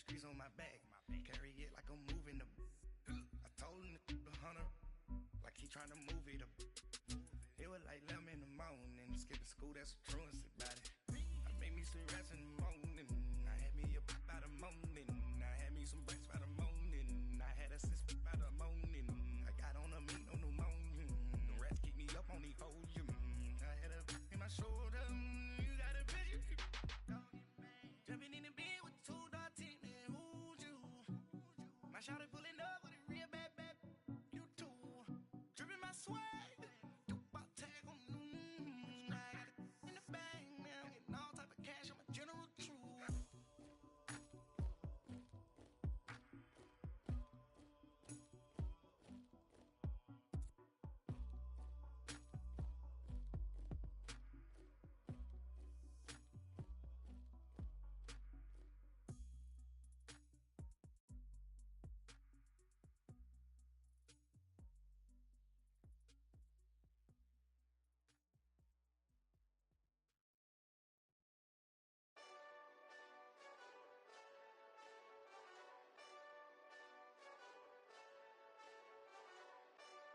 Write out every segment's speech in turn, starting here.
streets on my back. Carry it like I'm moving the. I told him the hunter, like he trying to move it up. It was like 11 in the morning, skipping school, that's a truancy about it. I made me some rats in the morning. I had me a pop by the morning. I had me some bites by the morning. I had a sis by the morning. I got on a meat on the morning. The rats keep me up on the podium. I had a in my shoulder. You got a bitch. Jumping in the bed with two dark teeth. Who's you? My shawty pulling up with a real bad. You too. Dripping my swag.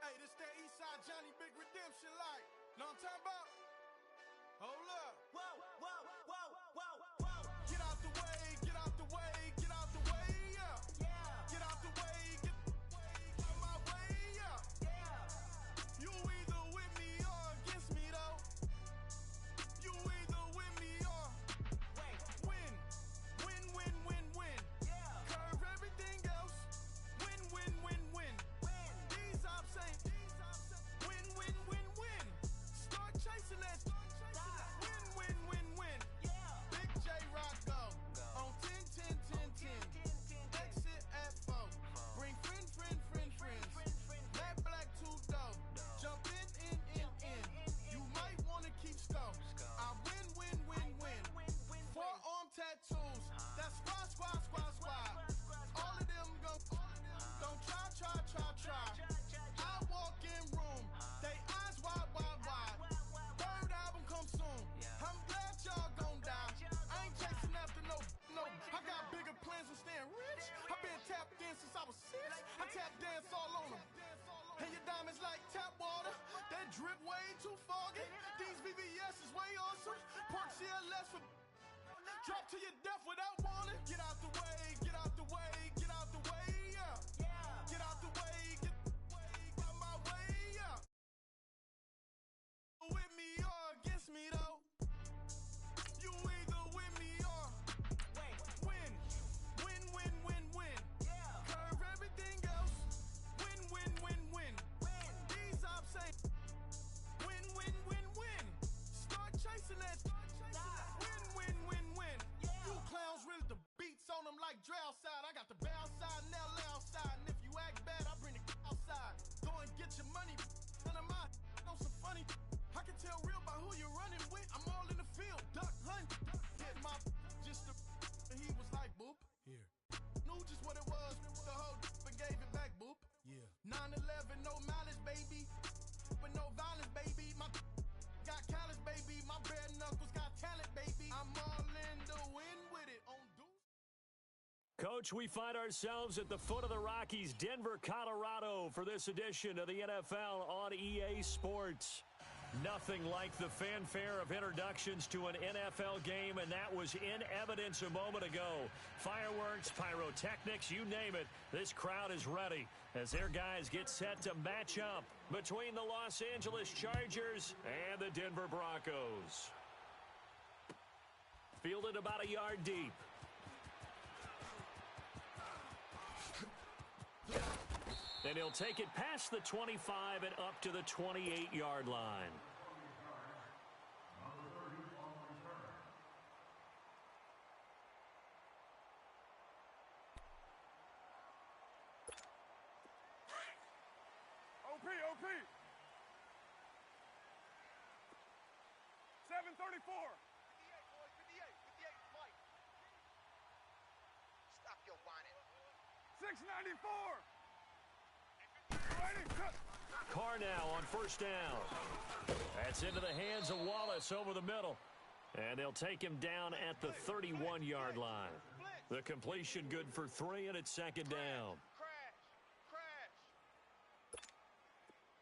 Hey, this that Eastside Johnny Big Redemption like. Know what I'm talking about? Hold up. Whoa, whoa, whoa, whoa, whoa. Get out the way, get out the way, get out the way, yeah. Yeah. Get out the way, get out my way, yeah. Yeah. You either with me or against me though. You either with me or win. Win, win, win, win. Yeah. Curve everything else. Win, win, win, win. These ops ain't win, win, win, win. Start chasing that. Win, win, win, win. Yeah. Big J Rock go on 10, 10, 10, 10. Exit at 4. Bring friend, friend, friend, friends. Black, black, two dough. Jump in. You might wanna keep score. I win, win, win, win. Forearm tattoos. That's squad. All of them go. Don't try. I walk in room. They eyes wide. Third album come soon. I'm glad y'all gon' die. I ain't chasing after no. I got bigger plans than staying rich. I been tapped in since I was 6. I tap dance all on them. And your diamonds like tap water. That drip way too foggy. These VVS is way awesome. Park CLS for drop to your death without warning. Get out the way, get out the way, get out the way, yeah. Get out the way, get out my way, yeah. With me or against me though. You either with me or win. Win, win, win, win. Curve everything else. Win, win, win, win. These ops ain't win, win, win, win. Start chasing that. Win, win, win, win. You clowns really the beats on them like Drow side. I got the bow side and LA outside. And if you act bad, I bring the outside. Go and get your money. None of my know some funny. I can tell real by who you're running with. I'm all in the field. Duck hunt. Hit my just the and he was like boop. Here. Knew just what it was. The whole and gave it back, boop. Yeah. 9/11, no malice, baby. But no violence, baby. My got callous, baby. My bare knuckles got talent, baby. I'm all in the win with it on Deuce. Coach, we find ourselves at the foot of the Rockies, Denver, Colorado, for this edition of the NFL on EA Sports. Nothing like the fanfare of introductions to an NFL game, and that was in evidence a moment ago. Fireworks, pyrotechnics, you name it. This crowd is ready as their guys get set to match up between the Los Angeles Chargers and the Denver Broncos. Fielded about a yard deep. And he'll take it past the 25 and up to the 28-yard line. OP. 734. 58, boys. 58, flight. Stop your whining. 694. Carr now on first down. That's into the hands of Wallace over the middle. And they'll take him down at the 31-yard line. Blitz. The completion good for 3, and it's second down.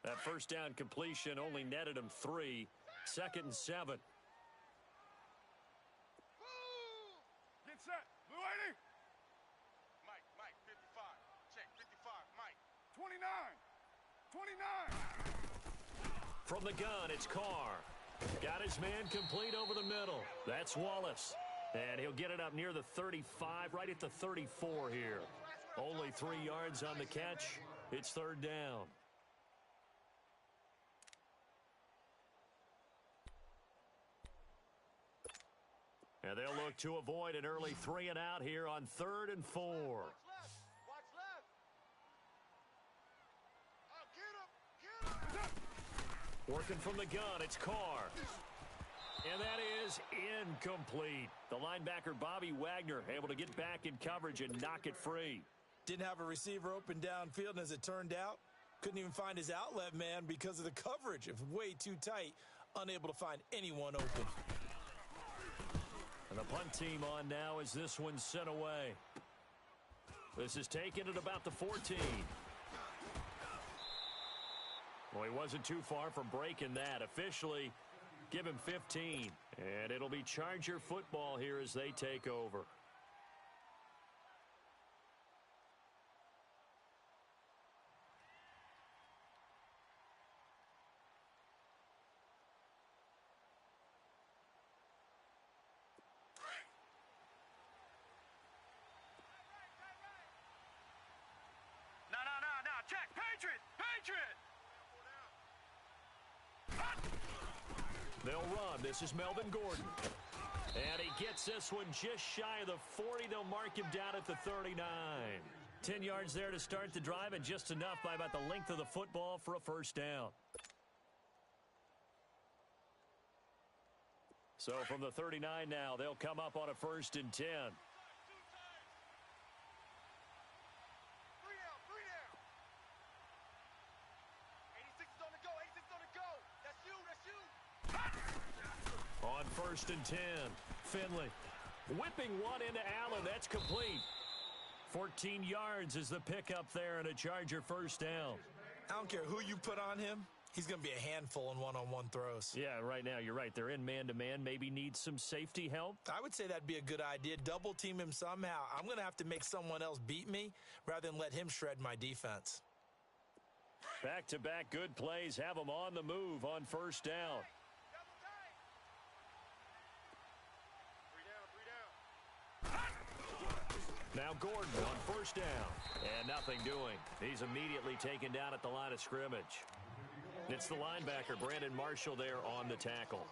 That first down completion only netted him 3. 2nd and 7. Get set. Blue 80. Mike, 55. Check, 55, Mike. 29. 29. From the gun, it's Carr. Got his man complete over the middle. That's Wallace. And he'll get it up near the 35, right at the 34 here. Only 3 yards on the catch. It's 3rd down. And they'll look to avoid an early 3 and out here on 3rd and 4. Watch left. Oh, get him. Working from the gun, it's Carr. And that is incomplete. The linebacker, Bobby Wagner, able to get back in coverage and knock it free. Didn't have a receiver open downfield, and as it turned out, couldn't even find his outlet man because of the coverage. It was way too tight, unable to find anyone open. And the punt team on now as this one's sent away. This is taken at about the 14. Well, he wasn't too far from breaking that. Officially, give him 15. And it'll be Charger football here as they take over. No. Check. Patriot. They'll run. This is Melvin Gordon. And he gets this one just shy of the 40. They'll mark him down at the 39. 10 yards there to start the drive, and just enough by about the length of the football for a first down. So from the 39 now, they'll come up on a 1st and 10. On 1st and 10, Finley whipping one into Allen. That's complete. 14 yards is the pickup there, and a Charger first down. I don't care who you put on him. He's going to be a handful in one-on-one throws. Yeah, right now, you're right. They're in man-to-man. Maybe need some safety help. I would say that'd be a good idea. Double team him somehow. I'm going to have to make someone else beat me rather than let him shred my defense. Back-to-back good plays have them on the move on 1st down. Now Gordon on 1st down. And nothing doing. He's immediately taken down at the line of scrimmage. It's the linebacker, Brandon Marshall, there on the tackle.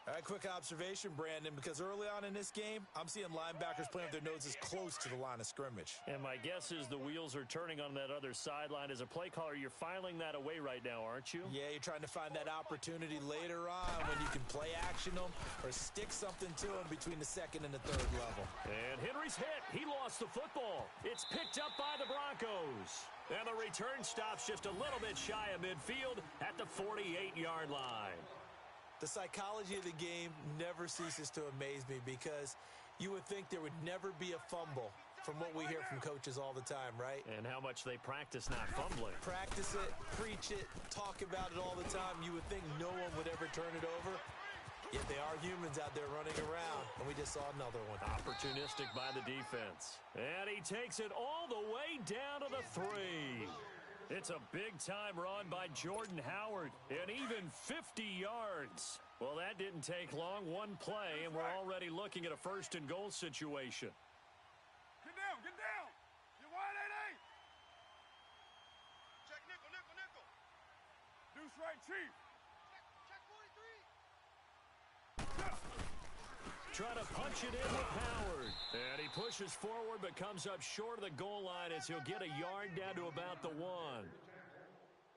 All right, quick observation, Brandon, because early on in this game, I'm seeing linebackers playing with their noses close to the line of scrimmage. And my guess is the wheels are turning on that other sideline. As a play caller, you're filing that away right now, aren't you? Yeah, you're trying to find that opportunity later on when you can play action them or stick something to them between the 2nd and the 3rd level. And Henry's hit. He lost the football. It's picked up by the Broncos. And the return stops just a little bit shy of midfield at the 48-yard line. The psychology of the game never ceases to amaze me because you would think there would never be a fumble from what we hear from coaches all the time, right? And how much they practice not fumbling. Practice it, preach it, talk about it all the time. You would think no one would ever turn it over. Yet they are humans out there running around, and we just saw another one. Opportunistic by the defense. And he takes it all the way down to the 3. It's a big-time run by Jordan Howard, and even 50 yards. Well, that didn't take long. One play, and we're already looking at a 1st and goal situation. Get down. You're wide 8-8. Check nickel. Deuce right, Chief. Check 43. Trying to punch it in with Howard. And he pushes forward but comes up short of the goal line as he'll get a yard down to about the 1.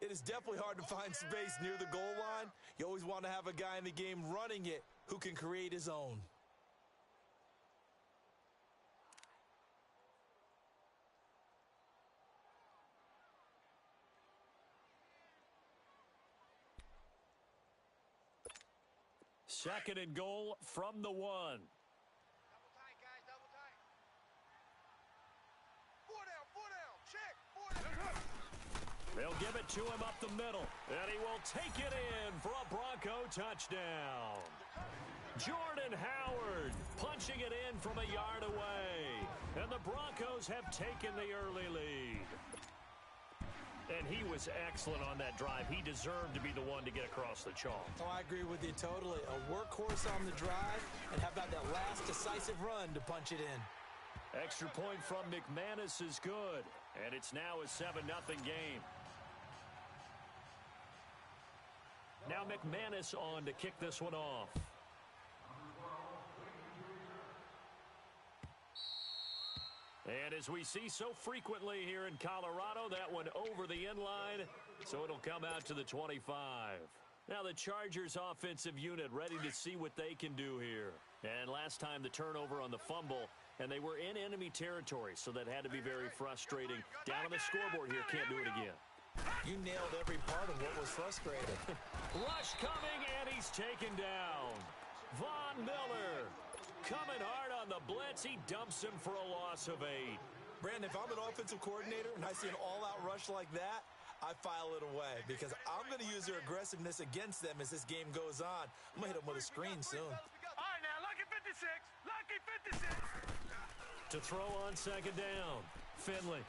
It is definitely hard to find space near the goal line. You always want to have a guy in the game running it who can create his own. Second and goal from the 1. Double tight, guys, double tight. They'll give it to him up the middle, and he will take it in for a Bronco touchdown. Jordan Howard punching it in from a yard away, and the Broncos have taken the early lead. And he was excellent on that drive. He deserved to be the one to get across the chalk. Oh, I agree with you totally. A workhorse on the drive, and how about that last decisive run to punch it in? Extra point from McManus is good, and it's now a 7-0 game. Now McManus on to kick this one off. And as we see so frequently here in Colorado, that one over the end line, so it'll come out to the 25. Now the Chargers offensive unit ready to see what they can do here. And last time the turnover on the fumble, and they were in enemy territory, so that had to be very frustrating. Down on the scoreboard here, can't do it again. You nailed every part of what was frustrating. Rush coming, and he's taken down. Von Miller coming hard on the blitz. He dumps him for a loss of 8. Brandon, if I'm an offensive coordinator and I see an all-out rush like that, I file it away because I'm going to use their aggressiveness against them as this game goes on. I'm going to hit them with a screen soon. All right, now, lucky 56. Lucky 56. To throw on second down, Finley.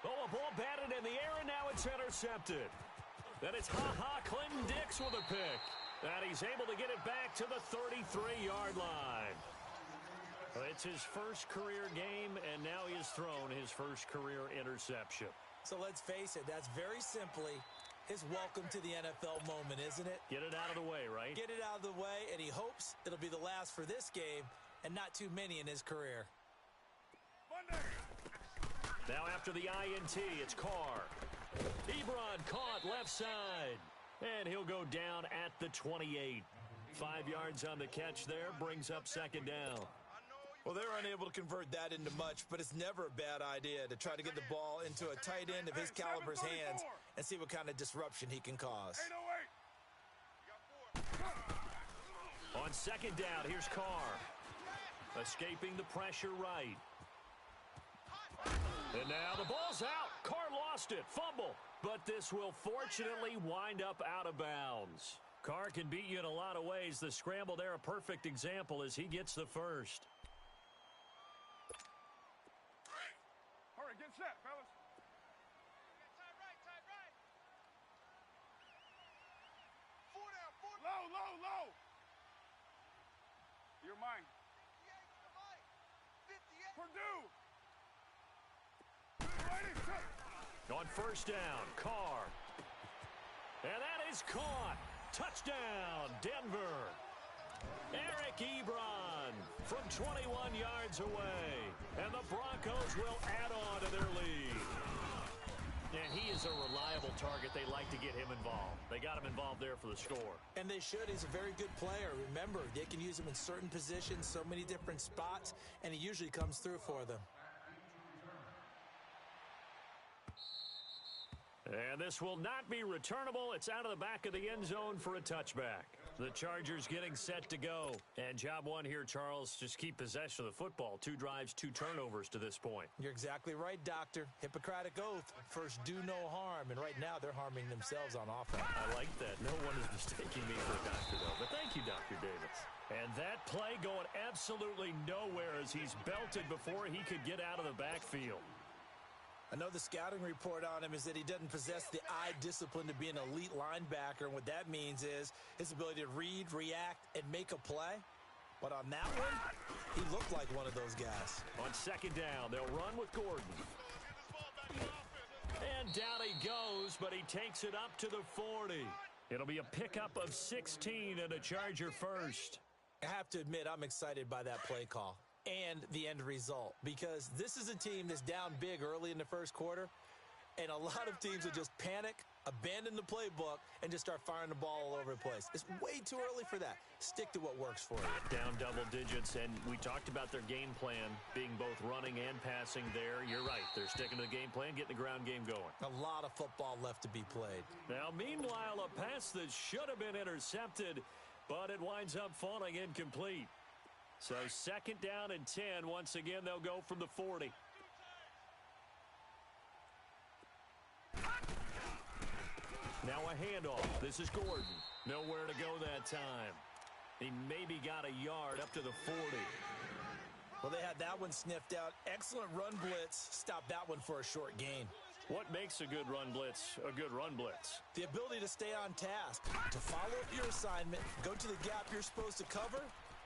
Oh, a ball batted in the air, and now it's intercepted. Then it's Clinton Dix with a pick. And he's able to get it back to the 33-yard line. It's his first career game, and now he has thrown his first career interception. So let's face it, that's very simply his welcome to the NFL moment, isn't it? Get it out of the way, right? Get it out of the way, and he hopes it'll be the last for this game and not too many in his career. Now after the INT, it's Carr. Ebron caught left side. And he'll go down at the 28. 5 yards on the catch there, brings up second down. Well, they were unable to convert that into much, but it's never a bad idea to try to get the ball into a tight end of his caliber's hands and see what kind of disruption he can cause. On second down, here's Carr. Escaping the pressure right. And now the ball's out. Carr lost it. Fumble. But this will fortunately wind up out of bounds. Carr can beat you in a lot of ways. The scramble there, a perfect example as he gets the first. All right, get set, fellas. Tight right. 4 down. Low. You're mine. 58. Purdue. On first down, Carr. And that is caught. Touchdown, Denver. Eric Ebron from 21 yards away. And the Broncos will add on to their lead. And he is a reliable target. They like to get him involved. They got him involved there for the score. And they should. He's a very good player. Remember, they can use him in certain positions, so many different spots, and he usually comes through for them. And this will not be returnable. It's out of the back of the end zone for a touchback. The Chargers getting set to go. And job one here, Charles, just keep possession of the football. 2 drives, 2 turnovers to this point. You're exactly right, Doctor. Hippocratic oath. First, do no harm. And right now, they're harming themselves on offense. I like that. No one is mistaking me for a doctor, though. But thank you, Dr. Davis. And that play going absolutely nowhere as he's belted before he could get out of the backfield. I know the scouting report on him is that he doesn't possess the eye discipline to be an elite linebacker, and what that means is his ability to read, react, and make a play. But on that one, he looked like one of those guys. On second down, they'll run with Gordon. And down he goes, but he takes it up to the 40. It'll be a pickup of 16 and a Charger first. I have to admit, I'm excited by that play call and the end result, because this is a team that's down big early in the first quarter, and a lot of teams will just panic, abandon the playbook, and just start firing the ball all over the place. It's way too early for that. Stick to what works for you. Down double digits, and we talked about their game plan being both running and passing there. You're right. They're sticking to the game plan, getting the ground game going. A lot of football left to be played. Now, meanwhile, a pass that should have been intercepted, but it winds up falling incomplete. So second down and 10. Once again, they'll go from the 40. Now a handoff. This is Gordon. Nowhere to go that time. He maybe got a yard up to the 40. Well, they had that one sniffed out. Excellent run blitz. Stopped that one for a short gain. What makes a good run blitz a good run blitz? The ability to stay on task, to follow up your assignment, go to the gap you're supposed to cover,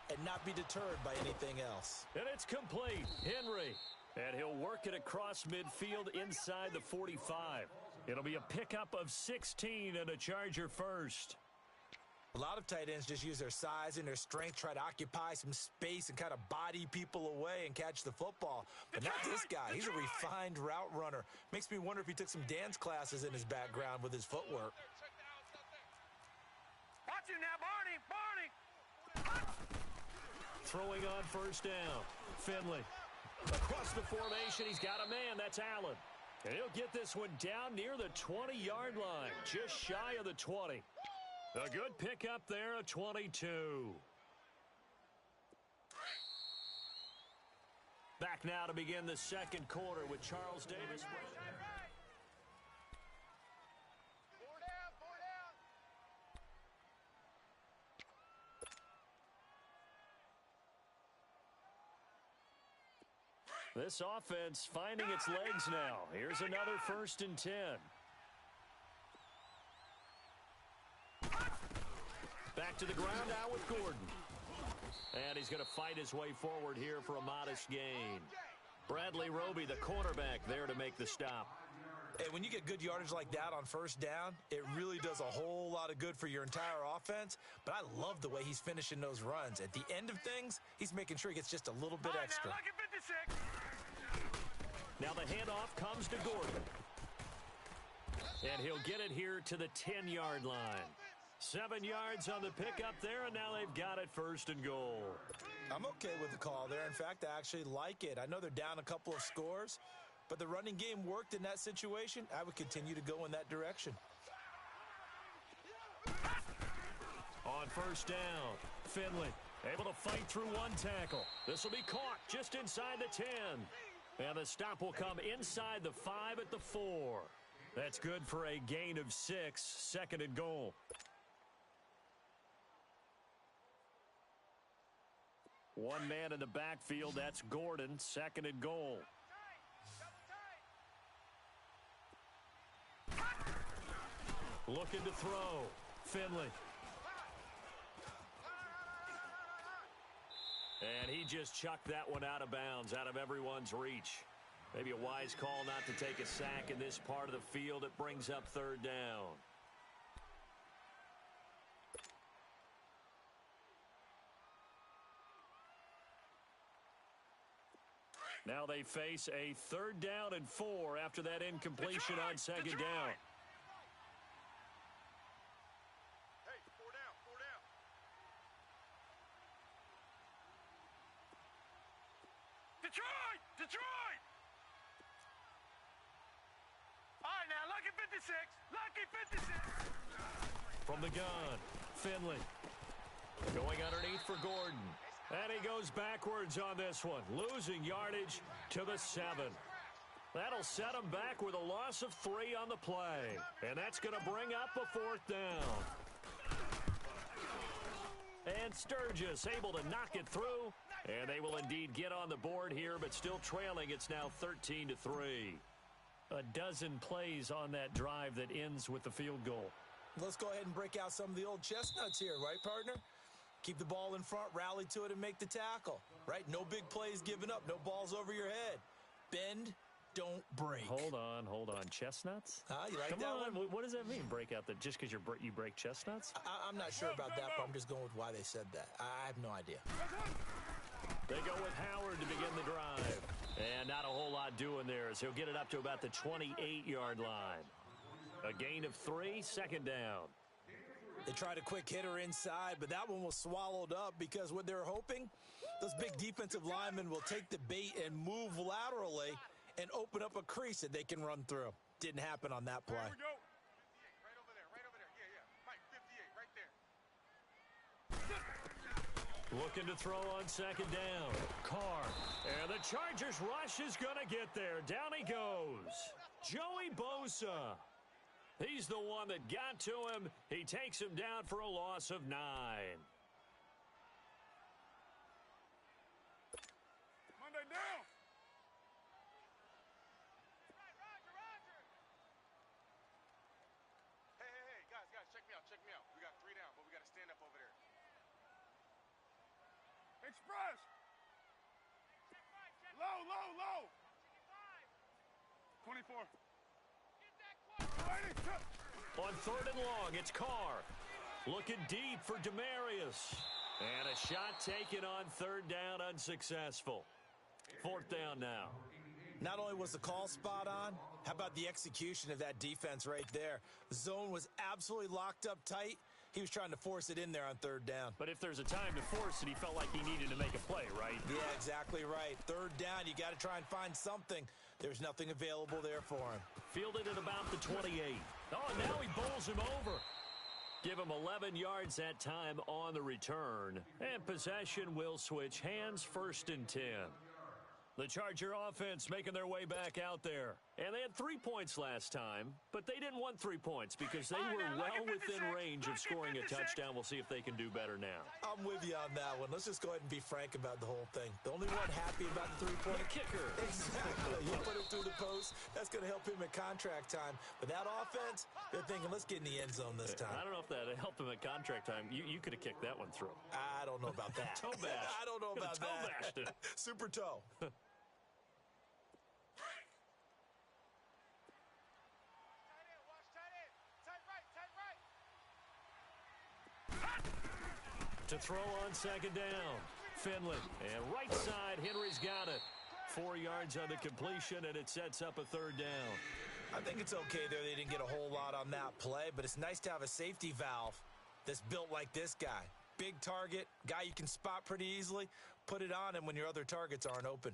and not be deterred by anything else. And it's complete. Henry. And he'll work it across midfield inside the 45. It'll be a pickup of 16 and a Charger first. A lot of tight ends just use their size and their strength, try to occupy some space and kind of body people away and catch the football. But not this guy. He's a refined route runner. Makes me wonder if he took some dance classes in his background with his footwork. Watch him now, Barney! Throwing on first down. Finley. Across the formation, he's got a man. That's Allen. And he'll get this one down near the 20-yard line, just shy of the 20. A good pickup there, a 22. Back now to begin the second quarter with Charles Davis. This offense finding its legs now. Here's another 1st and 10. Back to the ground now with Gordon. And he's going to fight his way forward here for a modest gain. Bradley Roby, the cornerback, there to make the stop. Hey, when you get good yardage like that on first down, it really does a whole lot of good for your entire offense. But I love the way he's finishing those runs. At the end of things, he's making sure he gets just a little bit extra. Now the handoff comes to Gordon. And he'll get it here to the 10-yard line. 7 yards on the pickup there, and now they've got it 1st and goal. I'm okay with the call there. In fact, I actually like it. I know they're down a couple of scores, but the running game worked in that situation. I would continue to go in that direction. On first down, Finley able to fight through one tackle. This will be caught just inside the 10. And the stop will come inside the 5 at the 4. That's good for a gain of 6, 2nd and goal. One man in the backfield, that's Gordon, 2nd and goal. Looking to throw, Finley. And he just chucked that one out of bounds, out of everyone's reach. Maybe a wise call not to take a sack in this part of the field. It brings up 3rd down. Now they face a 3rd down and 4 after that incompletion on 2nd down. Hey, 4 down, 4 down. Detroit! Detroit! All right, now, lucky 56. Lucky 56. From the gun, Finley. Going underneath for Gordon. And he goes backwards on this one, losing yardage to the 7. That'll set him back with a loss of 3 on the play. And that's going to bring up a 4th down. And Sturgis able to knock it through. And they will indeed get on the board here, but still trailing. It's now 13-3. A dozen plays on that drive that ends with the field goal. Let's go ahead and break out some of the old chestnuts here, right, partner? Keep the ball in front, rally to it, and make the tackle, right? No big plays given up, no balls over your head. Bend, don't break. Hold on. Chestnuts? You like Come that on. one? What does that mean, break out? Just because you break chestnuts? I'm not sure about that, but I'm just going with why they said that. I have no idea. They go with Howard to begin the drive. And not a whole lot doing there as he'll get it up to about the 28-yard line. A gain of 3, 2nd down. They tried a quick hitter inside, but that one was swallowed up because what they're hoping, those big defensive linemen will take the bait and move laterally and open up a crease that they can run through. Didn't happen on that play. Here we go. 58, right over there. Yeah. Mike, 58, right there. Looking to throw on 2nd down. Carr. And the Chargers rush is going to get there. Down he goes. Joey Bosa. He's the one that got to him. He takes him down for a loss of 9. Monday down. Hey, guys, check me out. We got 3 down, but we got to stand up over there. Express. Low. 24. On 3rd and long, it's Carr. Looking deep for Demarius. And a shot taken on 3rd down, unsuccessful. 4th down now. Not only was the call spot on, how about the execution of that defense right there? The zone was absolutely locked up tight. He was trying to force it in there on 3rd down. But if there's a time to force it, he felt like he needed to make a play, right? Yeah, exactly right. 3rd down, you got to try and find something. There's nothing available there for him. Fielded at about the 28. Oh, now he bowls him over. Give him 11 yards that time on the return. And possession will switch hands, 1st and 10. The Charger offense making their way back out there. And they had 3 points last time, but they didn't want 3 points because they were well within range of scoring a touchdown. We'll see if they can do better now. I'm with you on that one. Let's just go ahead and be frank about the whole thing. The only one happy about the 3-point kicker. Exactly. You put it through the post. That's going to help him at contract time. But that offense, they're thinking, let's get in the end zone this time. I don't know if that helped him at contract time. You could have kicked that one through. I don't know about that. Toe bash. I don't know about toe bashed it. Super toe. To throw on 2nd down. Finley. And right side, Henry's got it. 4 yards on the completion, and it sets up a 3rd down. I think it's okay there. They didn't get a whole lot on that play, but it's nice to have a safety valve that's built like this guy. Big target, guy you can spot pretty easily. Put it on him when your other targets aren't open.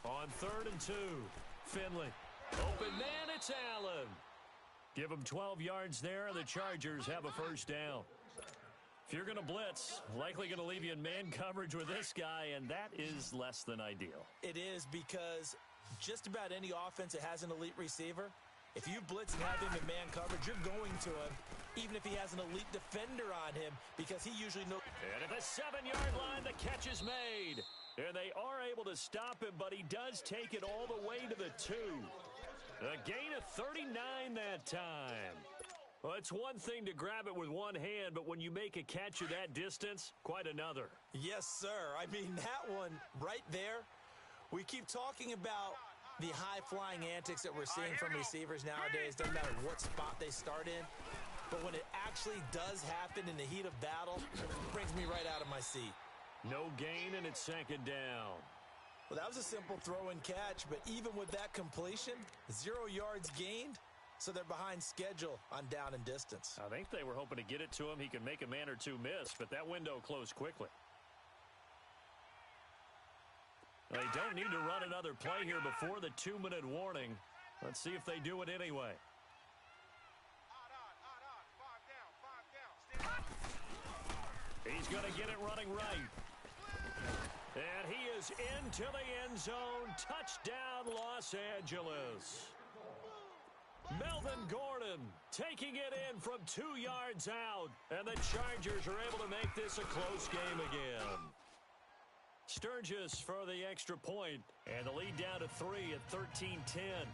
On 3rd and 2, Finley. Open man, it's Allen. Give him 12 yards there, and the Chargers have a 1st down. If you're going to blitz, likely going to leave you in man coverage with this guy, and that is less than ideal. It is because just about any offense that has an elite receiver, if you blitz and have him in man coverage, you're going to him, even if he has an elite defender on him, because he usually knows. And at the 7-yard line, the catch is made. And they are able to stop him, but he does take it all the way to the 2. A gain of 39 that time. Well, it's one thing to grab it with one hand, but when you make a catch of that distance, quite another. Yes, sir. I mean, that one right there, we keep talking about the high-flying antics that we're seeing from receivers nowadays. Doesn't matter what spot they start in. But when it actually does happen in the heat of battle, it brings me right out of my seat. No gain, and it's 2nd down. Well, that was a simple throw and catch, but even with that completion, 0 yards gained, so they're behind schedule on down and distance. I think they were hoping to get it to him. He could make a man or two miss, but that window closed quickly. They don't need to run another play here before the 2-minute warning. Let's see if they do it anyway. He's going to get it running right. And he is into the end zone. Touchdown, Los Angeles. Melvin Gordon taking it in from 2 yards out. And the Chargers are able to make this a close game again. Sturgis for the extra point. And the lead down to 3 at 13-10.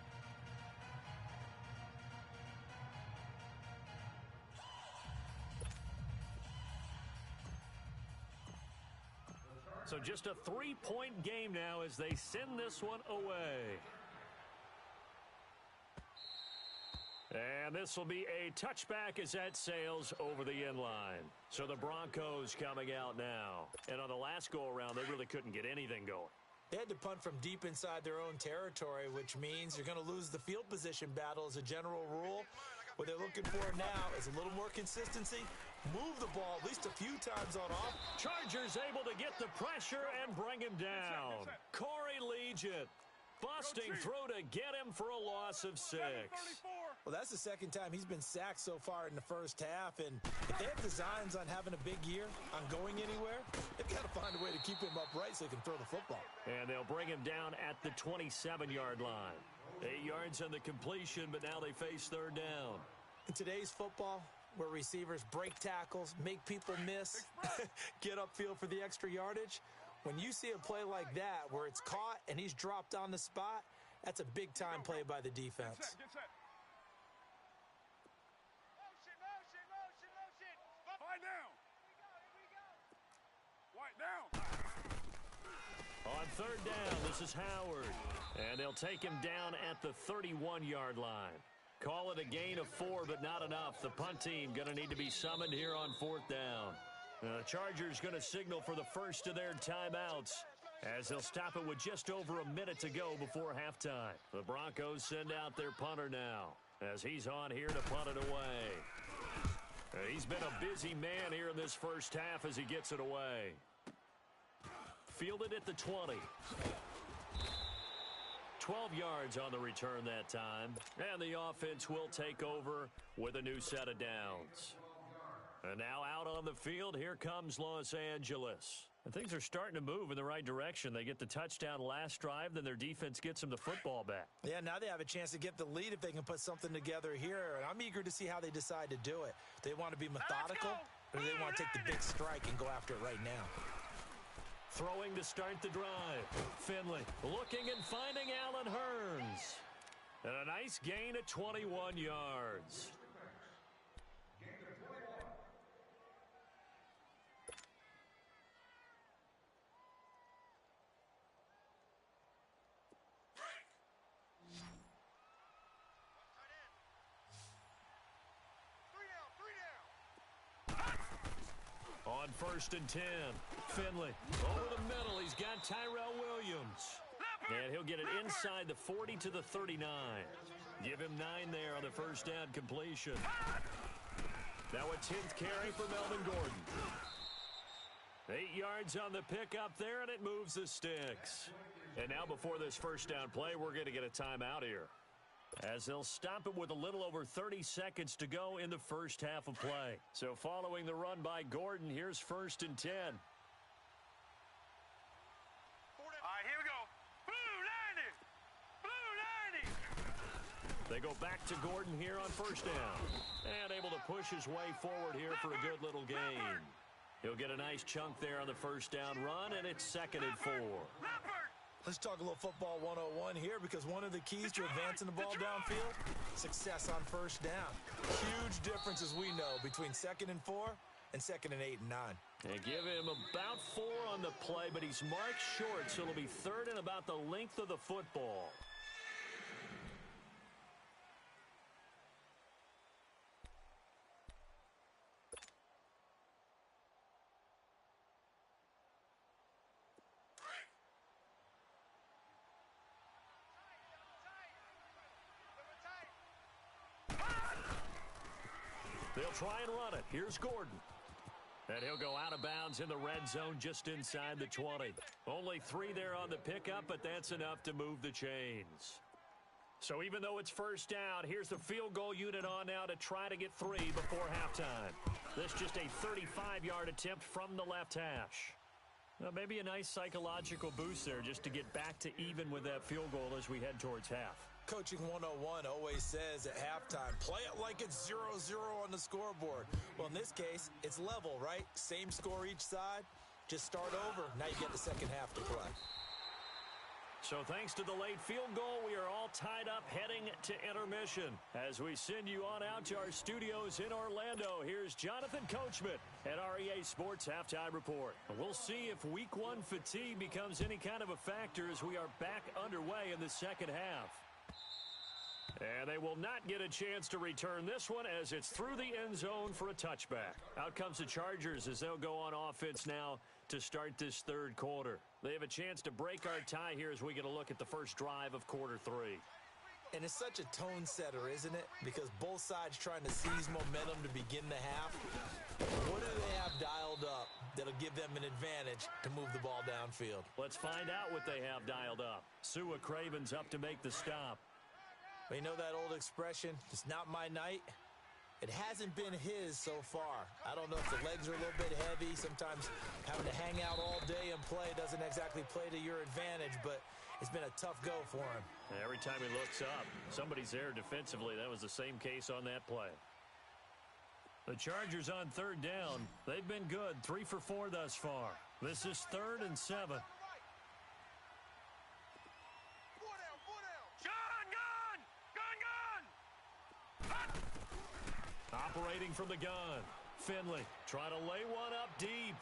So just a 3-point game now as they send this one away. And this will be a touchback as that sails over the end line. So the Broncos coming out now. And on the last go-around, they really couldn't get anything going. They had to punt from deep inside their own territory, which means you're going to lose the field position battle as a general rule. What they're looking for now is a little more consistency. Move the ball at least a few times on off. Chargers able to get the pressure and bring him down. Corey Legent busting through to get him for a loss of 6. Well, that's the second time he's been sacked so far in the first half, and if they have designs on having a big year, on going anywhere, they've got to find a way to keep him upright so he can throw the football. And they'll bring him down at the 27-yard line. 8 yards on the completion, but now they face third down. In today's football, where receivers break tackles, make people miss, get upfield for the extra yardage, when you see a play like that where it's caught and he's dropped on the spot, that's a big-time play by the defense. Get set. Motion. Fight down. White down. On third down, this is Howard. And they'll take him down at the 31-yard line. Call it a gain of 4, but not enough. The punt team going to need to be summoned here on fourth down. The Chargers going to signal for the first of their timeouts as they'll stop it with just over a minute to go before halftime. The Broncos send out their punter now as he's on here to punt it away. He's been a busy man here in this first half as he gets it away. Fielded at the 20. 12 yards on the return that time. And the offense will take over with a new set of downs. And now out on the field, here comes Los Angeles. And things are starting to move in the right direction. They get the touchdown last drive, then their defense gets them the football back. Yeah, now they have a chance to get the lead if they can put something together here. And I'm eager to see how they decide to do it. They want to be methodical, or they want to take the big strike and go after it right now. Throwing to start the drive. Finley looking and finding Allen Hurns. And a nice gain of 21 yards. On 1st and 10, Finley over the middle. He's got Tyrell Williams. And he'll get it inside the 40 to the 39. Give him 9 there on the first down completion. Now a 10th carry for Melvin Gordon. 8 yards on the pickup there, and it moves the sticks. And now before this first down play, we're going to get a timeout here, as they'll stop it with a little over 30 seconds to go in the first half of play. So following the run by Gordon, here's 1st and 10. All right, here we go. Blue 90. They go back to Gordon here on first down. And able to push his way forward here for a good little gain. He'll get a nice chunk there on the first down run, and it's 2nd and 4. Let's talk a little football 101 here, because one of the keys to advancing the ball downfield, success on first down. Huge difference, as we know, between 2nd and 4 and 2nd and 8 and 9. They give him about 4 on the play, but he's marked short, so it'll be 3rd and about the length of the football. They'll try and run it. Here's Gordon. And he'll go out of bounds in the red zone just inside the 20. Only 3 there on the pickup, but that's enough to move the chains. So even though it's first down, here's the field goal unit on now to try to get 3 before halftime. This just a 35-yard attempt from the left hash. Well, maybe a nice psychological boost there just to get back to even with that field goal as we head towards half. Coaching 101 always says at halftime, play it like it's 0-0 on the scoreboard. Well, in this case, it's level, right? Same score each side. Just start over. Now you get the second half to play. So thanks to the late field goal, we are all tied up heading to intermission. As we send you on out to our studios in Orlando, here's Jonathan Coachman at REA Sports Halftime Report. We'll see if Week 1 fatigue becomes any kind of a factor as we are back underway in the second half. And they will not get a chance to return this one as it's through the end zone for a touchback. Out comes the Chargers as they'll go on offense now to start this third quarter. They have a chance to break our tie here as we get a look at the first drive of quarter 3. And it's such a tone setter, isn't it? Because both sides trying to seize momentum to begin the half. What do they have dialed up that'll give them an advantage to move the ball downfield? Let's find out what they have dialed up. Sua Craven's up to make the stop. Well, you know that old expression, it's not my night? It hasn't been his so far. I don't know if the legs are a little bit heavy. Sometimes having to hang out all day and play doesn't exactly play to your advantage, but it's been a tough go for him. Every time he looks up, somebody's there defensively. That was the same case on that play. The Chargers on third down. They've been good, 3 for 4 thus far. This is 3rd and 7. Operating from the gun. Finley trying to lay one up deep.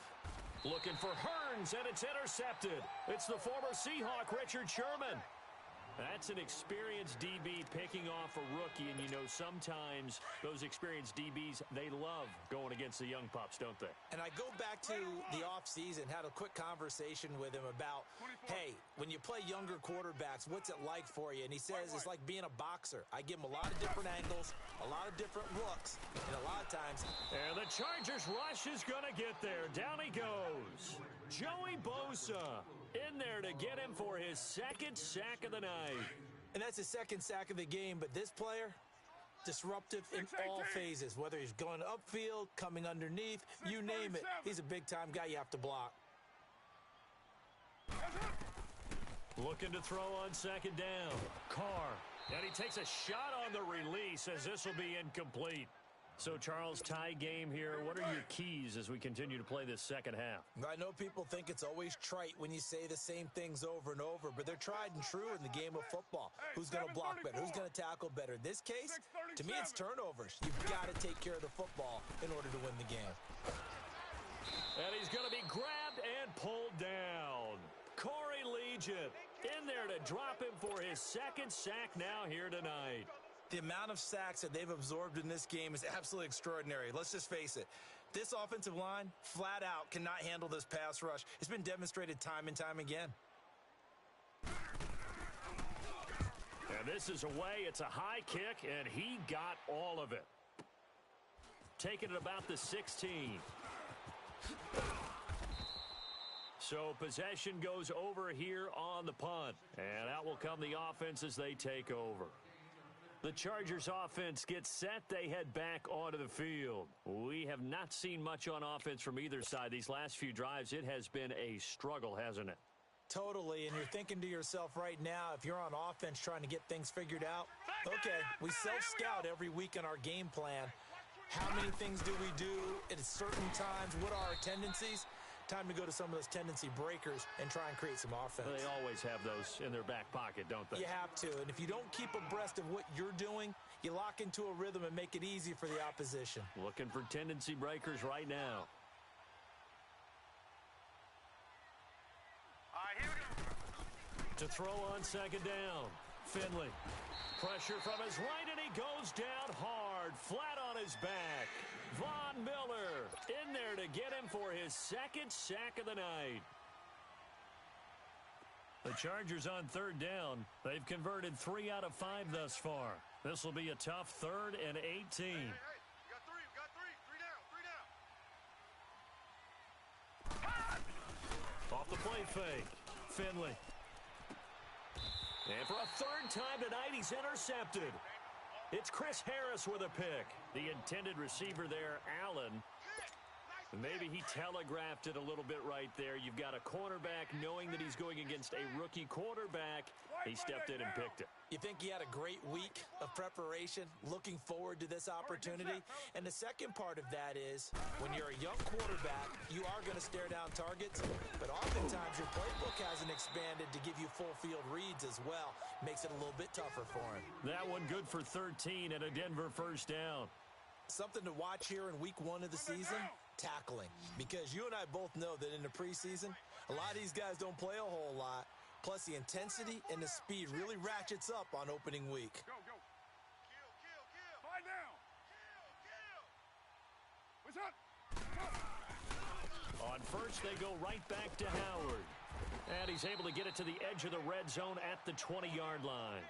Looking for Hearns, and it's intercepted. It's the former Seahawk, Richard Sherman. That's an experienced DB picking off a rookie, and you know sometimes those experienced DBs, they love going against the young pups, don't they? And I go back to the offseason, had a quick conversation with him about, hey, when you play younger quarterbacks, what's it like for you? And he says it's like being a boxer. I give him a lot of different angles, a lot of different looks, and a lot of times. And the Chargers rush is going to get there. Down he goes. Joey Bosa in there to get him for his 2nd sack of the night. And that's his 2nd sack of the game, but this player, disruptive in all phases, whether he's going upfield, coming underneath, you name it. He's a big-time guy you have to block. Looking to throw on 2nd down. Carr. And he takes a shot on the release as this will be incomplete. So, Charles, tie game here. What are your keys as we continue to play this second half? I know people think it's always trite when you say the same things over and over, but they're tried and true in the game of football. Who's going to block better? Who's going to tackle better? In this case, to me, it's turnovers. You've got to take care of the football in order to win the game. And he's going to be grabbed and pulled down. Corey Legion in there to drop him for his 2nd sack now here tonight. The amount of sacks that they've absorbed in this game is absolutely extraordinary. Let's just face it. This offensive line, flat out, cannot handle this pass rush. It's been demonstrated time and time again. And this is away. It's a high kick, and he got all of it. Taking it about the 16. So possession goes over here on the punt. And out will come the offense as they take over. The Chargers offense gets set. They head back onto the field. We have not seen much on offense from either side. These last few drives, it has been a struggle, hasn't it? Totally, and you're thinking to yourself right now, if you're on offense trying to get things figured out, okay, we self-scout every week in our game plan. How many things do we do at certain times? What are our tendencies? Time to go to some of those tendency breakers and try and create some offense. They always have those in their back pocket, don't they? You have to, and if you don't keep abreast of what you're doing, you lock into a rhythm and make it easy for the opposition. Looking for tendency breakers right now. All right, here we go. To throw on 2nd down. Finley. Pressure from his right, and he goes down hard, flat on his back. Von Miller in there to get him for his 2nd sack of the night. The Chargers on 3rd down. They've converted 3 out of 5 thus far. This will be a tough 3rd and 18. Hey, we got three. Three down. Off the play fake. Finley. And for a 3rd time tonight, he's intercepted. It's Chris Harris with a pick. The intended receiver there, Allen. Maybe he telegraphed it a little bit right there. You've got a cornerback knowing that he's going against a rookie quarterback. He stepped in and picked it. You think he had a great week of preparation, looking forward to this opportunity? And the second part of that is, when you're a young quarterback, you are going to stare down targets, but oftentimes your playbook hasn't expanded to give you full field reads as well. Makes it a little bit tougher for him. That one good for 13 and a Denver 1st down. Something to watch here in week 1 of the season, tackling. Because you and I both know that in the preseason, a lot of these guys don't play a whole lot. Plus, the intensity and the speed really ratchets up on opening week. Go. Kill. Fight down. Kill. What's up? On 1st, they go right back to Howard. And he's able to get it to the edge of the red zone at the 20-yard line.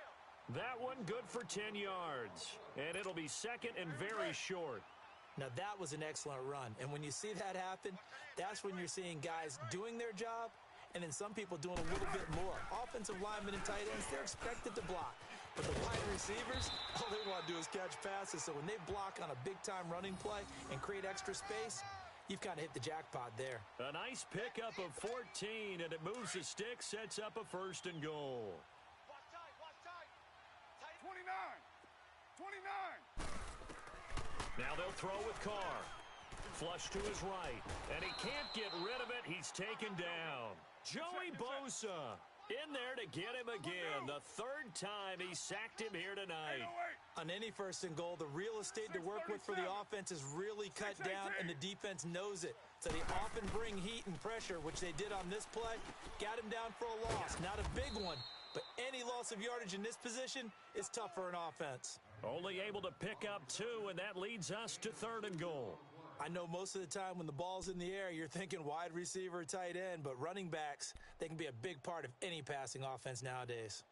That one good for 10 yards. And it'll be 2nd and very short. Now, that was an excellent run. And when you see that happen, that's when you're seeing guys doing their job and then some people doing a little bit more. Offensive linemen and tight ends, they're expected to block. But the wide receivers, all they want to do is catch passes. So when they block on a big-time running play and create extra space, you've kind of hit the jackpot there. A nice pickup of 14, and it moves the stick, sets up a 1st and goal. Watch tight. 29. Now they'll throw with Carr. Flush to his right, and he can't get rid of it. He's taken down. Joey Bosa in there to get him again. The 3rd time he sacked him here tonight. On any 1st and goal, the real estate to work with for the offense is really cut down, and the defense knows it. So they often bring heat and pressure, which they did on this play. Got him down for a loss. Not a big one, but any loss of yardage in this position is tough for an offense. Only able to pick up 2, and that leads us to 3rd and goal. I know most of the time when the ball's in the air, you're thinking wide receiver, tight end, but running backs, they can be a big part of any passing offense nowadays.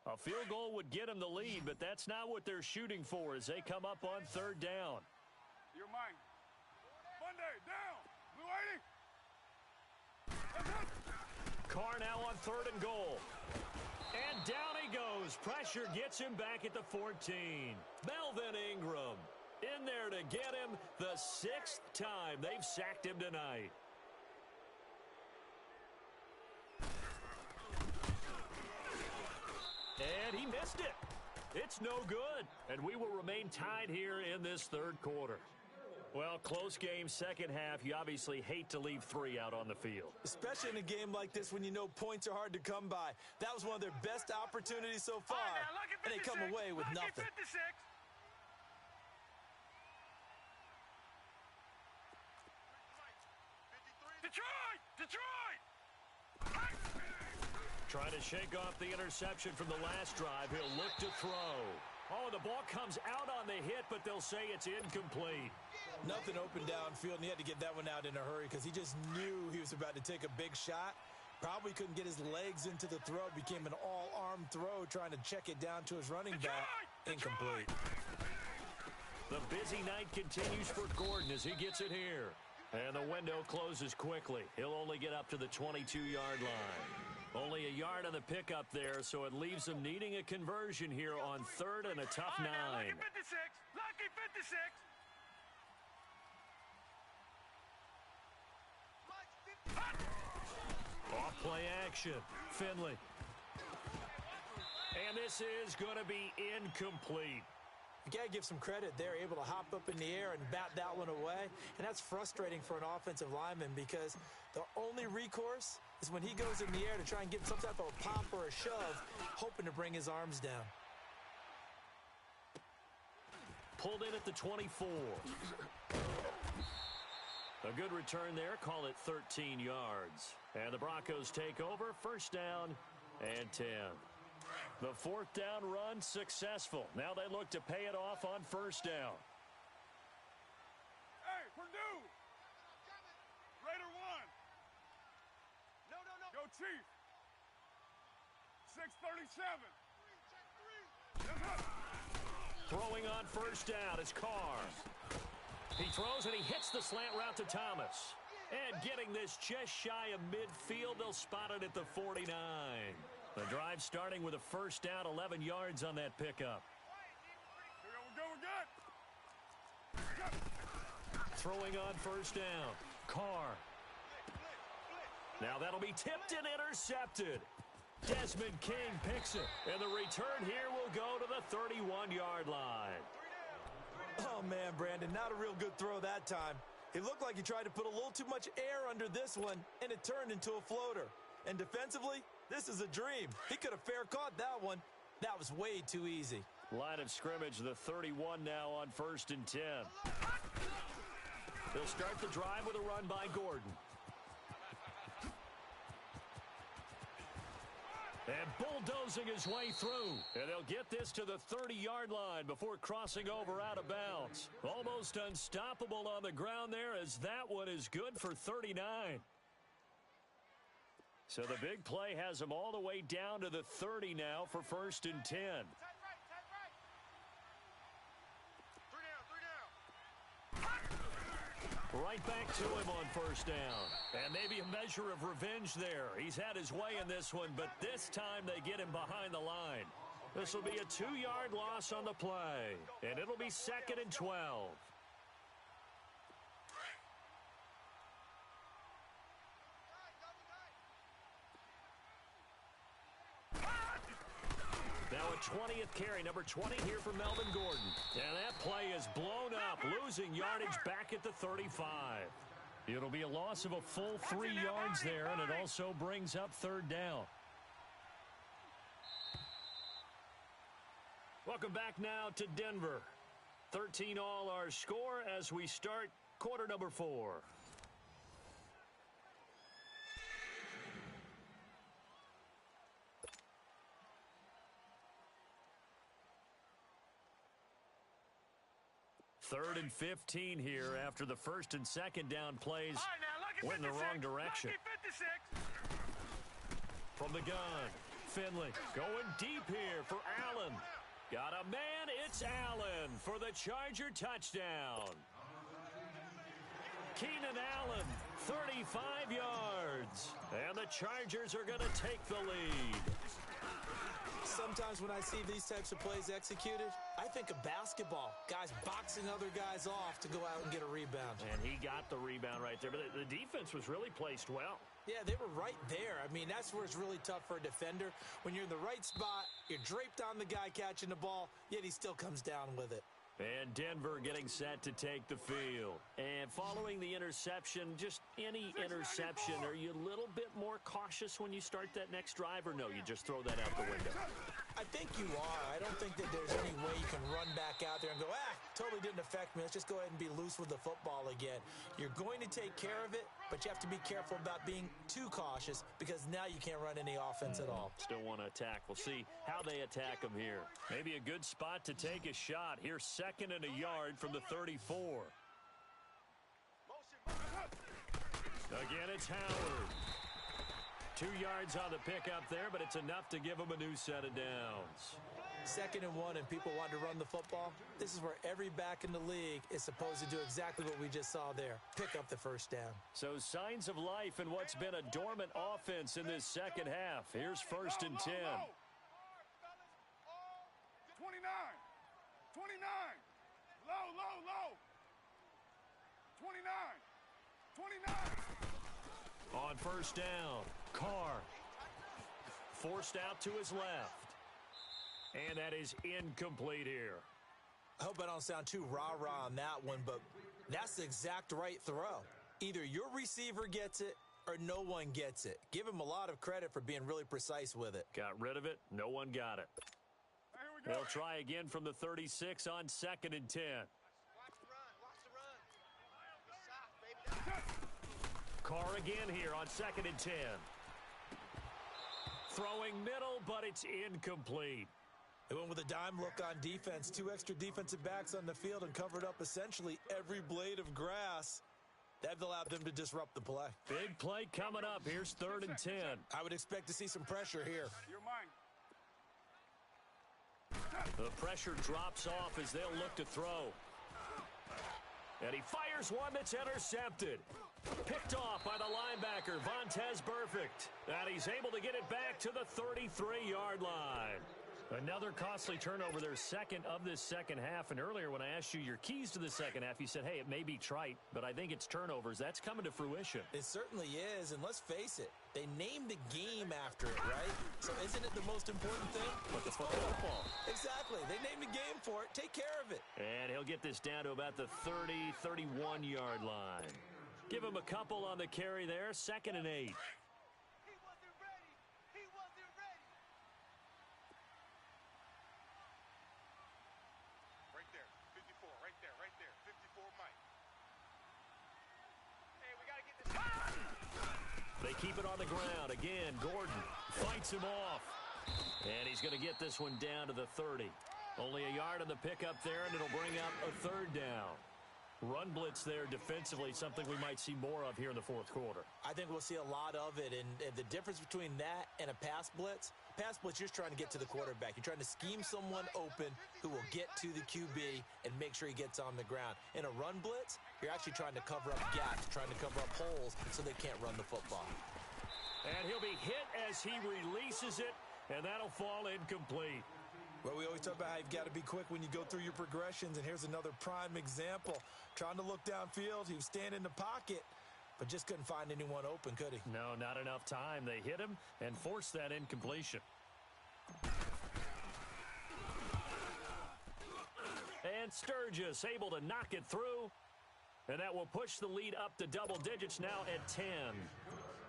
A field goal would get them the lead, but that's not what they're shooting for as they come up on 3rd down. You're mine. Monday, down. Blue 80. Carr now on 3rd and goal. And down he goes. Pressure gets him back at the 14. Melvin Ingram in there to get him the 6th time they've sacked him tonight. And he missed it. It's no good. And we will remain tied here in this 3rd quarter. Well, close game, 2nd half. You obviously hate to leave 3 out on the field. Especially in a game like this when you know points are hard to come by. That was one of their best opportunities so far, and they come away with nothing. 56. Detroit! Trying to shake off the interception from the last drive. He'll look to throw. Oh, the ball comes out on the hit, but they'll say it's incomplete. Nothing open downfield, and he had to get that one out in a hurry because he just knew he was about to take a big shot. Probably couldn't get his legs into the throw. Became an all-arm throw trying to check it down to his running back. Incomplete. The busy night continues for Gordon as he gets it here. And the window closes quickly. He'll only get up to the 22-yard line. Only a yard on the pickup there, so it leaves them needing a conversion here on 3rd and a tough 9. Lucky 56. Lucky 56. Off play action. Finley. And this is going to be incomplete. You got to give some credit. They're able to hop up in the air and bat that one away. And that's frustrating for an offensive lineman because the only recourse is when he goes in the air to try and get some type of a pop or a shove, hoping to bring his arms down. Pulled in at the 24. A good return there. Call it 13 yards. And the Broncos take over. 1st down and 10. The 4th down run successful. Now they look to pay it off on 1st down. Hey, Purdue! Raider 1. No. Go Chief. 6:37. Throwing on 1st down is Carr. He throws and he hits the slant route to Thomas. And getting this just shy of midfield, they'll spot it at the 49. The drive starting with a 1st down, 11 yards on that pickup. We're good. Throwing on 1st down. Carr. Now that'll be tipped and intercepted. Desmond King picks it. And the return here will go to the 31-yard line. Oh, man, Brandon, not a real good throw that time. It looked like he tried to put a little too much air under this one, and it turned into a floater. And defensively, this is a dream. He could have fair caught that one. That was way too easy. Line of scrimmage, the 31 now on 1st and 10. They'll start the drive with a run by Gordon. And bulldozing his way through. And they'll get this to the 30-yard line before crossing over out of bounds. Almost unstoppable on the ground there as that one is good for 39. So the big play has them all the way down to the 30 now for 1st and 10. Right back to him on 1st down. And maybe a measure of revenge there. He's had his way in this one, but this time they get him behind the line. This will be a 2-yard loss on the play, and it'll be 2nd and 12. Now a 20th carry, number 20 here for Melvin Gordon. And that play is blown up, losing yardage back at the 35. It'll be a loss of a full 3 yards there, and it also brings up 3rd down. Welcome back now to Denver. 13 all our score as we start quarter number 4. Third and 15 here after the 1st and 2nd down plays went in the wrong direction. From the gun, Finley going deep here for Allen. Got a man, it's Allen for the Charger touchdown. Keenan Allen, 35 yards. And the Chargers are going to take the lead. Sometimes when I see these types of plays executed, I think of basketball. Guys boxing other guys off to go out and get a rebound. And he got the rebound right there. But the defense was really placed well. Yeah, they were right there. I mean, that's where it's really tough for a defender. When you're in the right spot, you're draped on the guy catching the ball, yet he still comes down with it. And Denver getting set to take the field. And following the interception, just any interception, are you a little bit more cautious when you start that next drive, or no, you just throw that out the window? I think you are. I don't think that there's any way you can run back out there and go, totally didn't affect me. Let's just go ahead and be loose with the football again. You're going to take care of it, but you have to be careful about being too cautious because now you can't run any offense at all. Still want to attack. We'll see how they attack them here. Maybe a good spot to take a shot. Here's 2nd and a yard from the 34. Again, it's Howard. 2 yards on the pickup there, but it's enough to give them a new set of downs. 2nd and 1 and people want to run the football. This is where every back in the league is supposed to do exactly what we just saw there. Pick up the 1st down. So signs of life in what's been a dormant offense in this 2nd half. Here's 1st and 10. 29. 29. Low. 29. 29. On 1st down, Carr forced out to his left. And that is incomplete here. I hope I don't sound too rah-rah on that one, but that's the exact right throw. Either your receiver gets it or no one gets it. Give him a lot of credit for being really precise with it. Got rid of it. No one got it. They'll try again from the 36 on 2nd and 10. Carr again here on 2nd and 10. Throwing middle, but it's incomplete. They went with a dime look on defense. 2 extra defensive backs on the field and covered up essentially every blade of grass. That allowed them to disrupt the play. Big play coming up. Here's 3rd and 10. I would expect to see some pressure here. The pressure drops off as they'll look to throw. And he fires one that's intercepted. Picked off by the linebacker, Vontaze Burfict. And he's able to get it back to the 33-yard line. Another costly turnover, their 2nd of this 2nd half. And earlier when I asked you your keys to the 2nd half, you said, hey, it may be trite, but I think it's turnovers. That's coming to fruition. It certainly is, and let's face it, they named the game after it, right? So isn't it the most important thing? But the football. Exactly. They named the game for it. Take care of it. And he'll get this down to about the 30, 31-yard line. Give him a couple on the carry there, 2nd and 8. They keep it on the ground. Again, Gordon fights him off. And he's going to get this one down to the 30. Only a yard on the pickup there, and it'll bring up a 3rd down. Run blitz there defensively, something we might see more of here in the 4th quarter. I think we'll see a lot of it, and the difference between that and a pass blitz, you're just trying to get to the quarterback. You're trying to scheme someone open who will get to the QB and make sure he gets on the ground. In a run blitz, you're actually trying to cover up gaps, trying to cover up holes so they can't run the football. And he'll be hit as he releases it, and that'll fall incomplete. Well, we always talk about how you've got to be quick when you go through your progressions, and here's another prime example. Trying to look downfield, he was standing in the pocket, but just couldn't find anyone open, could he? No, not enough time. They hit him and forced that incompletion. And Sturgis able to knock it through, and that will push the lead up to double digits now at 10.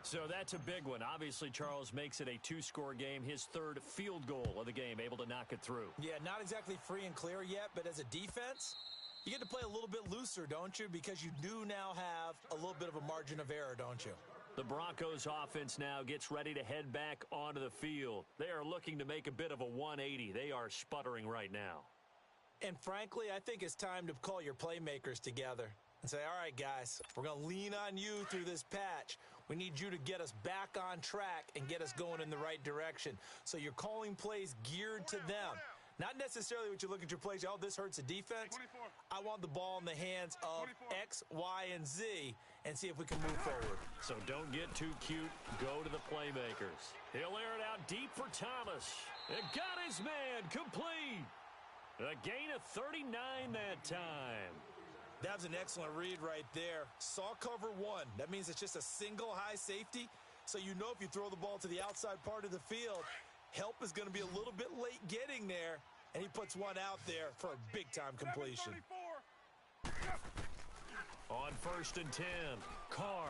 So that's a big one. Obviously, Charles makes it a two-score game, his third field goal of the game, able to knock it through. Yeah, not exactly free and clear yet, but as a defense, you get to play a little bit looser, don't you? Because you do now have a little bit of a margin of error, don't you? The Broncos offense now gets ready to head back onto the field. They are looking to make a bit of a 180. They are sputtering right now. And frankly, I think it's time to call your playmakers together and say, all right, guys, we're going to lean on you through this patch. We need you to get us back on track and get us going in the right direction. So you're calling plays geared to them. Not necessarily what you look at your plays, oh, this hurts the defense. I want the ball in the hands of X, Y, and Z and see if we can move forward. So don't get too cute. Go to the playmakers. He'll air it out deep for Thomas. And got his man complete. A gain of 39 that time. That was an excellent read right there. Saw cover one. That means it's just a single high safety. So you know if you throw the ball to the outside part of the field, help is going to be a little bit late getting there. And he puts one out there for a big-time completion. On 1st and 10, Carr.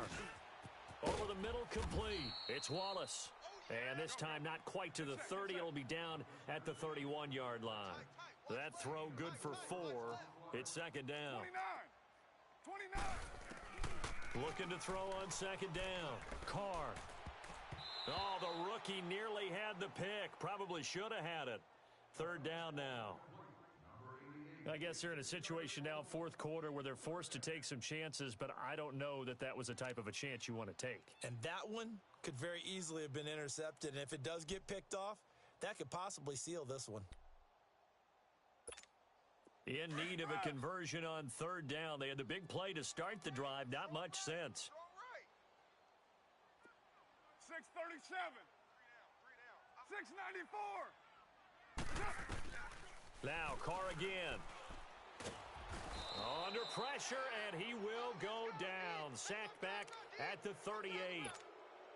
Over the middle, complete. It's Wallace. And this time not quite to the 30. It'll be down at the 31-yard line. That throw good for 4. It's second down. 29. Looking to throw on second down. Carr. Oh, the rookie nearly had the pick. Probably should have had it. Third down now. I guess they're in a situation now, fourth quarter, where they're forced to take some chances, but I don't know that that was the type of a chance you want to take. And that one could very easily have been intercepted. And if it does get picked off, that could possibly seal this one. In need of a conversion on third down. They had the big play to start the drive. Not much sense. 637. 694. Now Carr again. Under pressure, and he will go down. Sacked back at the 38.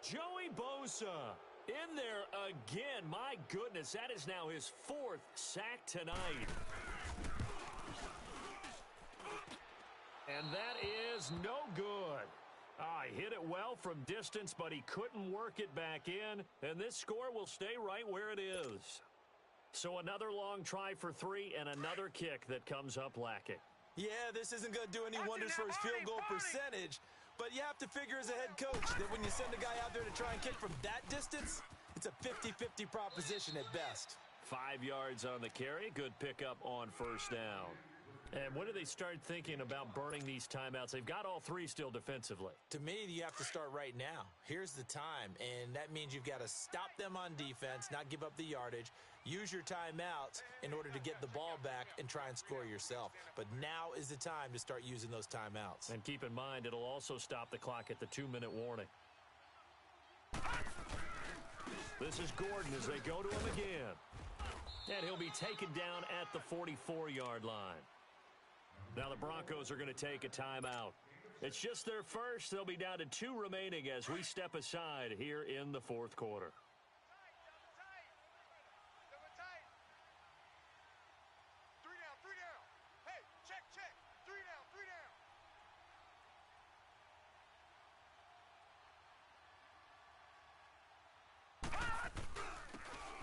Joey Bosa in there again. My goodness, that is now his 4th sack tonight. And that is no good. He hit it well from distance, but he couldn't work it back in. And this score will stay right where it is. So another long try for 3 and another kick that comes up lacking. Yeah, this isn't going to do any wonders for his field goal percentage. But you have to figure as a head coach that when you send a guy out there to try and kick from that distance, it's a 50-50 proposition at best. 5 yards on the carry. Good pickup on first down. And when do they start thinking about burning these timeouts? They've got all 3 still defensively. To me, you have to start right now. Here's the time, and that means you've got to stop them on defense, not give up the yardage, use your timeouts in order to get the ball back and try and score yourself. But now is the time to start using those timeouts. And keep in mind, it'll also stop the clock at the 2-minute warning. This is Gordon as they go to him again. And he'll be taken down at the 44-yard line. Now the Broncos are going to take a timeout. It's just their first. They'll be down to 2 remaining as we step aside here in the fourth quarter.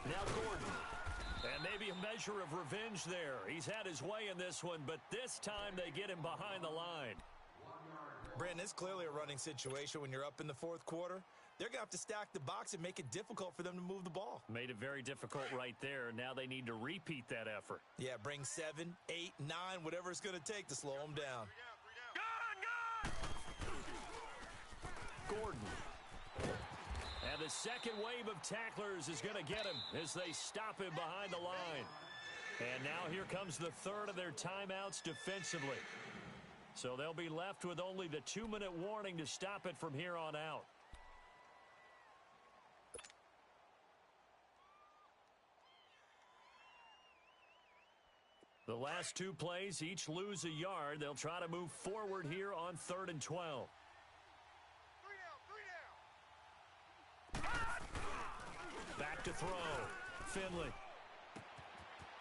Now Gordon. And maybe a measure of revenge there. He's had his way in this one, but this time they get him behind the line. Brandon, it's clearly a running situation when you're up in the fourth quarter. They're going to have to stack the box and make it difficult for them to move the ball. Made it very difficult right there. Now they need to repeat that effort. Yeah, bring 7, 8, 9, whatever it's going to take to slow them down. Gordon. And the second wave of tacklers is going to get him as they stop him behind the line. And now here comes the third of their timeouts defensively. So they'll be left with only the 2-minute warning to stop it from here on out. The last two plays each lose a yard. They'll try to move forward here on 3rd and 12. Back to throw. Finley.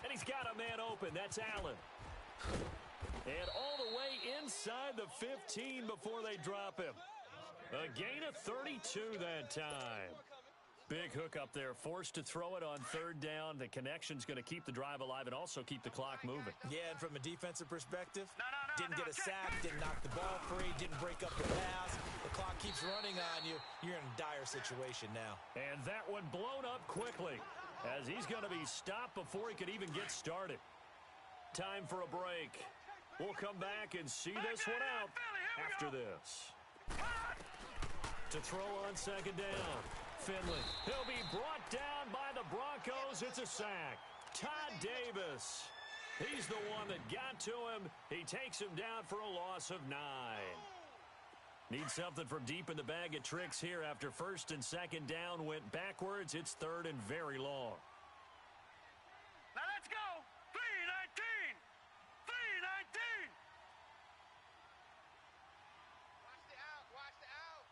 And he's got a man open. That's Allen. And all the way inside the 15 before they drop him. A gain of 32 that time. Big hook up there, forced to throw it on 3rd down. The connection's going to keep the drive alive and also keep the clock moving. Yeah, and from a defensive perspective, didn't get a sack, didn't knock the ball free, didn't break up the pass. The clock keeps running on you. You're in a dire situation now. And that one blown up quickly as he's going to be stopped before he could even get started. Time for a break. We'll come back and see this one out after this. To throw on 2nd down. Finley. He'll be brought down by the Broncos. It's a sack. Todd Davis. He's the one that got to him. He takes him down for a loss of 9. Need something from deep in the bag of tricks here after 1st and 2nd down went backwards. It's 3rd and very long. Now let's go. 3-19. 3-19. Watch the out. Watch the out.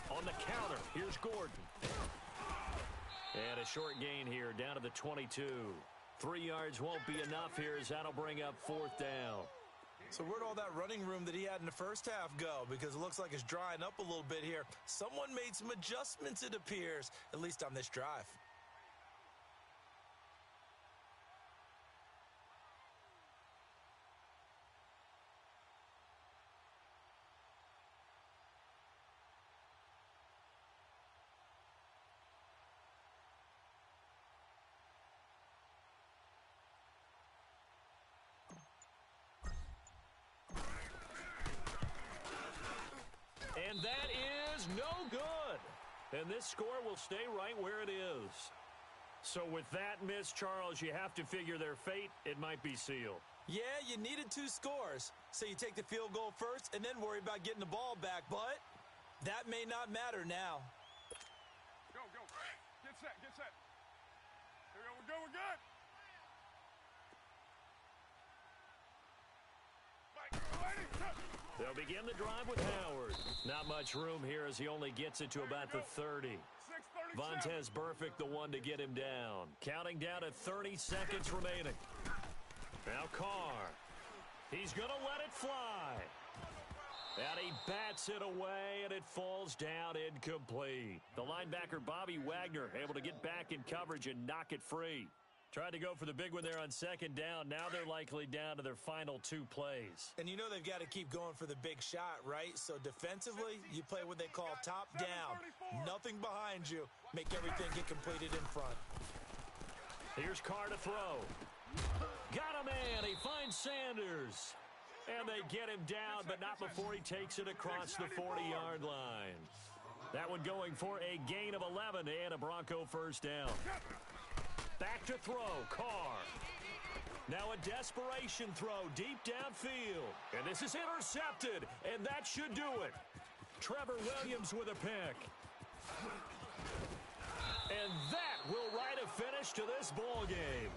On the counter, here's Gordon. And a short gain here, down to the 22. 3 yards won't be enough here as that'll bring up 4th down. So where'd all that running room that he had in the first half go? Because it looks like it's drying up a little bit here. Someone made some adjustments, it appears, at least on this drive. And that is no good. And this score will stay right where it is. So with that miss, Charles, you have to figure their fate. It might be sealed. Yeah, you needed 2 scores. So you take the field goal first and then worry about getting the ball back. But that may not matter now. Go, go. Get set, get set. Here we go, we're good, we're good. They'll begin the drive with Howard. Not much room here as he only gets it to about the 30. Vontaze Burfict, the one to get him down. Counting down at 30 seconds remaining. Now Carr. He's going to let it fly. And he bats it away, and it falls down incomplete. The linebacker, Bobby Wagner, able to get back in coverage and knock it free. Tried to go for the big one there on 2nd down. Now they're likely down to their final 2 plays. And you know they've got to keep going for the big shot, right? So defensively, you play what they call top down. Nothing behind you. Make everything get completed in front. Here's Carr to throw. Got a man. He finds Sanders. And they get him down, but not before he takes it across the 40-yard line. That one going for a gain of 11 and a Bronco 1st down. Back to throw, Carr. Now a desperation throw deep downfield. And this is intercepted, and that should do it. Trevor Williams with a pick. And that will write a finish to this ball game.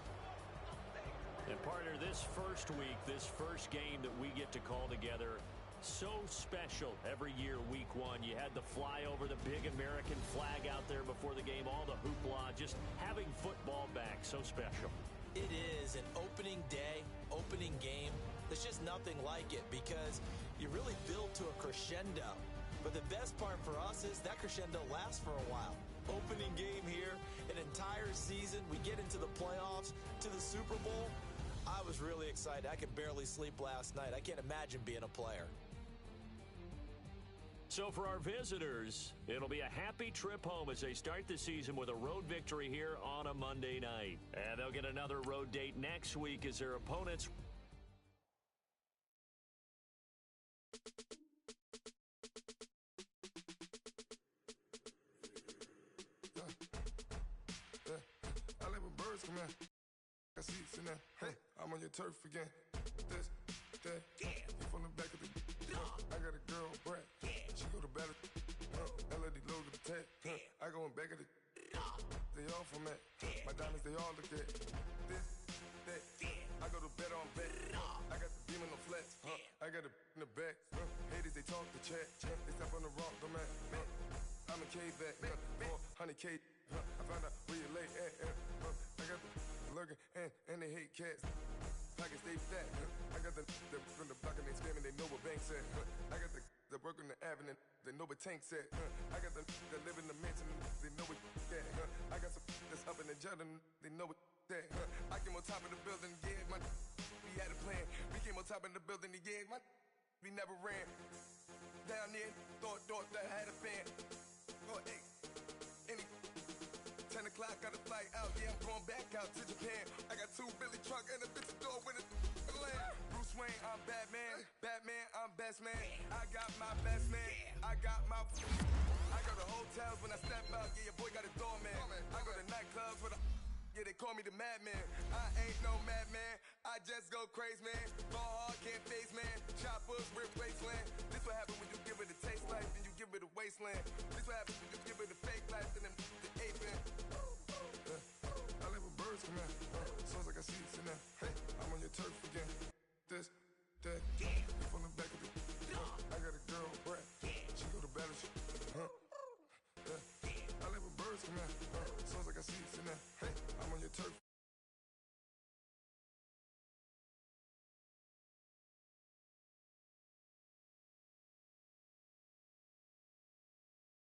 And partner, this first week, this first game that we get to call together, so special every year, week 1. You had the flyover, the big American flag out there before the game, all the hoopla, just having football back, so special. It is an opening day, opening game. There's just nothing like it because you really build to a crescendo. But the best part for us is that crescendo lasts for a while. Opening game here, an entire season. We get into the playoffs, to the Super Bowl. I was really excited. I could barely sleep last night. I can't imagine being a player. So for our visitors, it'll be a happy trip home as they start the season with a road victory here on a Monday night. And they'll get another road date next week as their opponents. I let my birds come in. I see it's in there. Hey, I'm on your turf again. this, that. You from the back of the. I got a girl, Brett. She go to battle. LED logo the tech. I go in back of the. They all from that. My diamonds, they all look at. This, that. I go to bed on bed. I got the beam on the flex. I got a in the back. Haters, they talk the chat. They step on the rock, the man. I'm a K-back. 400K. I found out where you lay at. I got the lurking and they hate cats. Pockets stay fat. I got the from the block and they scamming, they know what banks at. I got the work on the avenue, they know what tanks at. I got the that live in the mansion, they know what at. I got some that's up in the jungle, they know what that. I came on top of the building, yeah, my we had a plan. We came on top of the building, yeah, my we never ran. Down there, thought that I had a fan. Oh, hey, any 10 o'clock, got a flight out, yeah, I'm going back out to Japan. I got 2 Billy truck and a bitch door with a land. Bruce Wayne, I'm Batman. Batman, I'm best man. I got my best man. I got my. I go to hotels when I step out, yeah, your boy got a doorman. I go to nightclubs with a. Yeah, they call me the madman. I ain't no madman. I just go crazy, man. Ball hard, can't face, man.